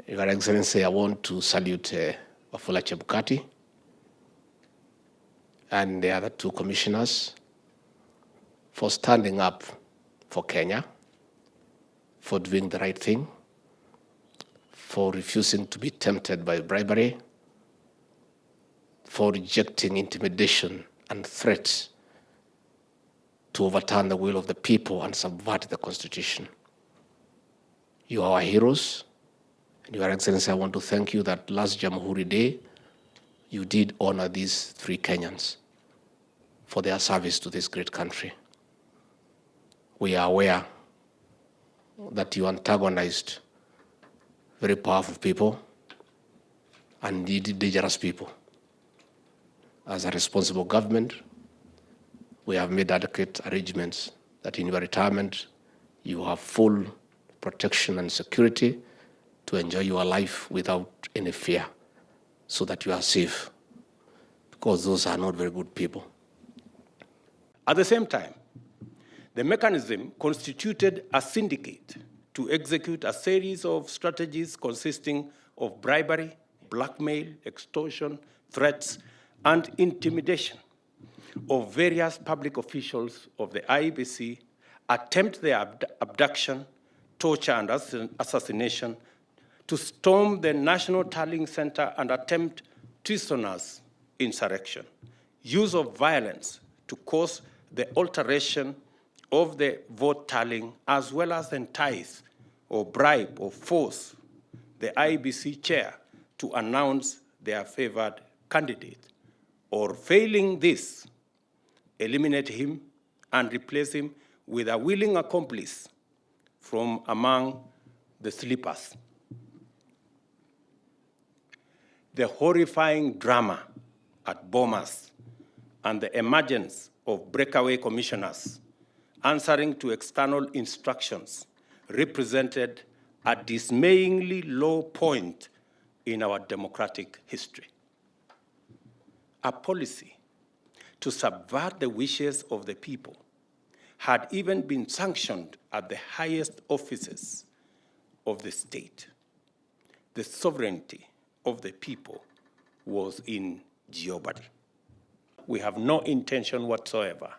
Your Excellency, I want to salute Wafula Chebukati and the other two commissioners for standing up for Kenya, for doing the right thing, for refusing to be tempted by bribery, for rejecting intimidation and threats to overturn the will of the people and subvert the Constitution. You are our heroes. And Your Excellency, I want to thank you that last Jamhuri Day, you did honor these three Kenyans for their service to this great country. We are aware that you antagonized very powerful people and indeed dangerous people. As a responsible government, we have made adequate arrangements that in your retirement, you have full protection and security to enjoy your life without any fear, so that you are safe, because those are not very good people. At the same time, the mechanism constituted a syndicate to execute a series of strategies consisting of bribery, blackmail, extortion, threats, and intimidation of various public officials of the IEBC, attempt their abduction, torture, and assassination, to storm the National Tallying Center and attempt treasonous insurrection, use of violence to cause the alteration of the vote tallying, as well as entice or bribe or force the IEBC chair to announce their favored candidate, or failing this, eliminate him and replace him with a willing accomplice from among the sleepers. The horrifying drama at Bomas and the emergence of breakaway commissioners answering to external instructions represented a dismayingly low point in our democratic history. A policy to subvert the wishes of the people had even been sanctioned at the highest offices of the state. The sovereignty of the people was in jeopardy. We have no intention whatsoever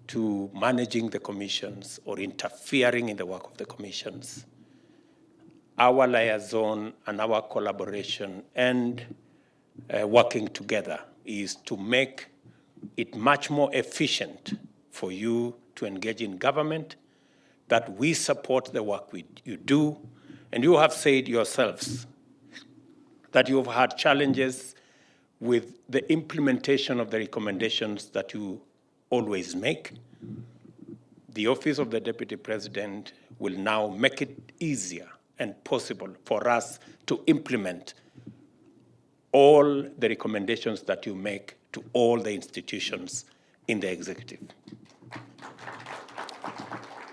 to managing the commissions or interfering in the work of the commissions. Our liaison and our collaboration and working together is to make it much more efficient for you to engage in government, that we support the work you do. And you have said yourselves that you've had challenges with the implementation of the recommendations that you always make. The Office of the Deputy President will now make it easier and possible for us to implement all the recommendations that you make to all the institutions in the executive.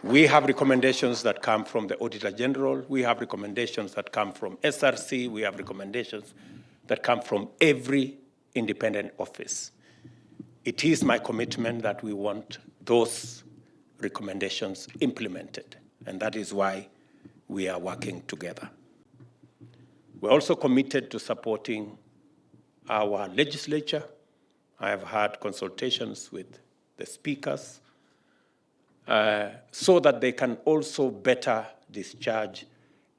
We have recommendations that come from the Auditor General. We have recommendations that come from SRC. We have recommendations that come from every independent office. It is my commitment that we want those recommendations implemented, and that is why we are working together. We're also committed to supporting our legislature. I have had consultations with the speakers so that they can also better discharge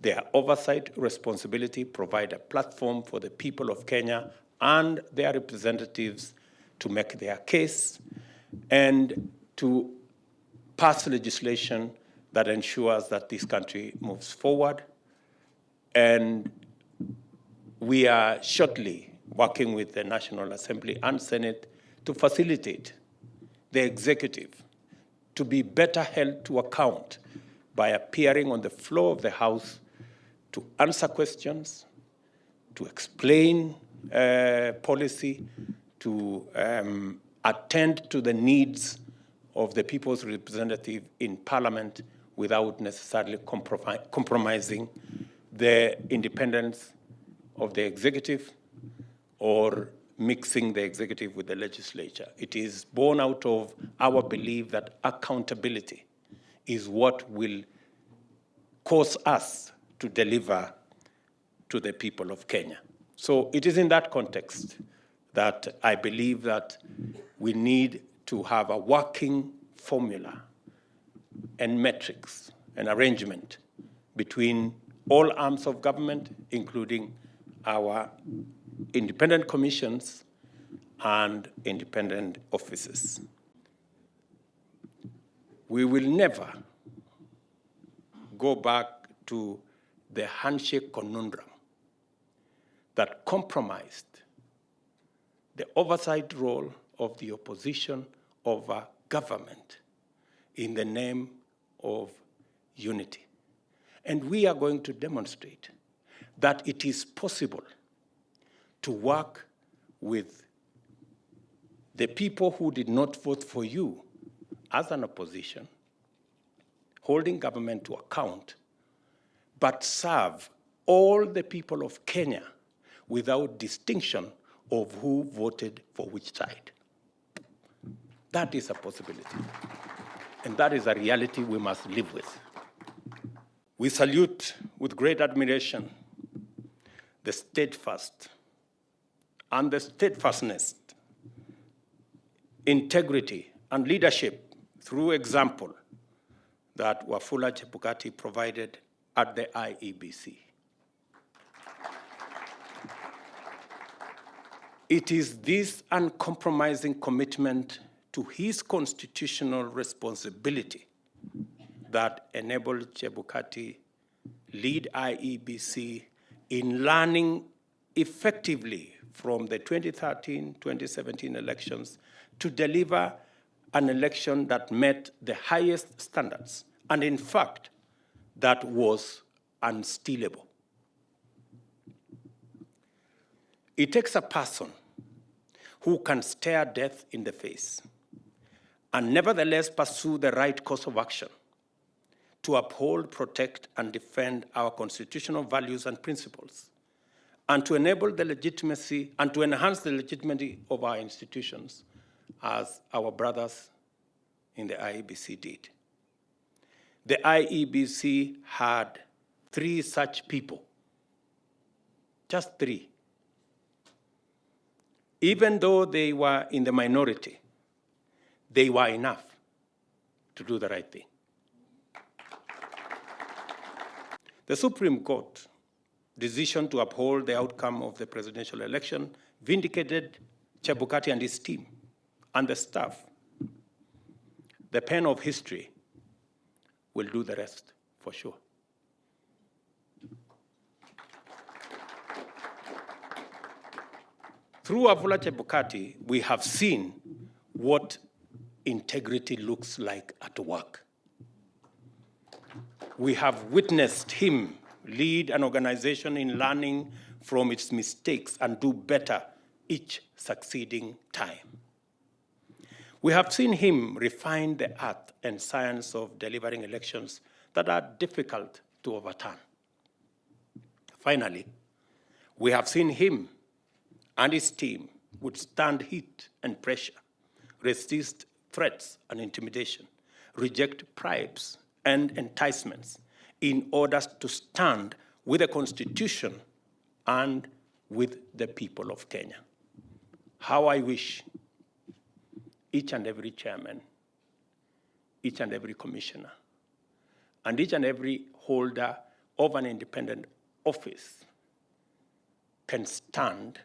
their oversight responsibility, provide a platform for the people of Kenya and their representatives to make their case, and to pass legislation that ensures that this country moves forward. And we are shortly working with the National Assembly and Senate to facilitate the executive to be better held to account by appearing on the floor of the House to answer questions, to explain policy, to attend to the needs of the people's representative in Parliament without necessarily compromising the independence of the executive or mixing the executive with the legislature. It is born out of our belief that accountability is what will cause us to deliver to the people of Kenya. So it is in that context that I believe that we need to have a working formula and metrics and arrangement between all arms of government, including our independent commissions and independent offices. We will never go back to the handshake conundrum that compromised the oversight role of the opposition over government in the name of unity. And we are going to demonstrate that it is possible to work with the people who did not vote for you as an opposition, holding government to account, but serve all the people of Kenya without distinction of who voted for which side. That is a possibility. And that is a reality we must live with. We salute with great admiration the steadfast and the steadfastness, integrity, and leadership through example that Wafula Chebukati provided at the IEBC. It is this uncompromising commitment to his constitutional responsibility that enabled Chebukati lead IEBC in learning effectively from the 2013-2017 elections to deliver an election that met the highest standards, and in fact, that was unstealable. It takes a person who can stare death in the face and nevertheless pursue the right course of action to uphold, protect, and defend our constitutional values and principles, and to enable the legitimacy and to enhance the legitimacy of our institutions as our brothers in the IEBC did. The IEBC had 3 such people, just 3. Even though they were in the minority, they were enough to do the right thing. The Supreme Court decision to uphold the outcome of the presidential election vindicated Chebukati and his team and the staff. The pen of history will do the rest, for sure. Through Wafula Chebukati, we have seen what integrity looks like at work. We have witnessed him lead an organization in learning from its mistakes and do better each succeeding time. We have seen him refine the art and science of delivering elections that are difficult to overturn. Finally, we have seen him and his team withstand heat and pressure, resist threats and intimidation, reject bribes and enticements in order to stand with the Constitution and with the people of Kenya. How I wish each and every chairman, each and every commissioner, and each and every holder of an independent office can stand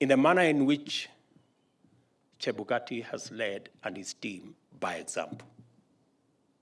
in the manner in which Chebukati has led and his team by example.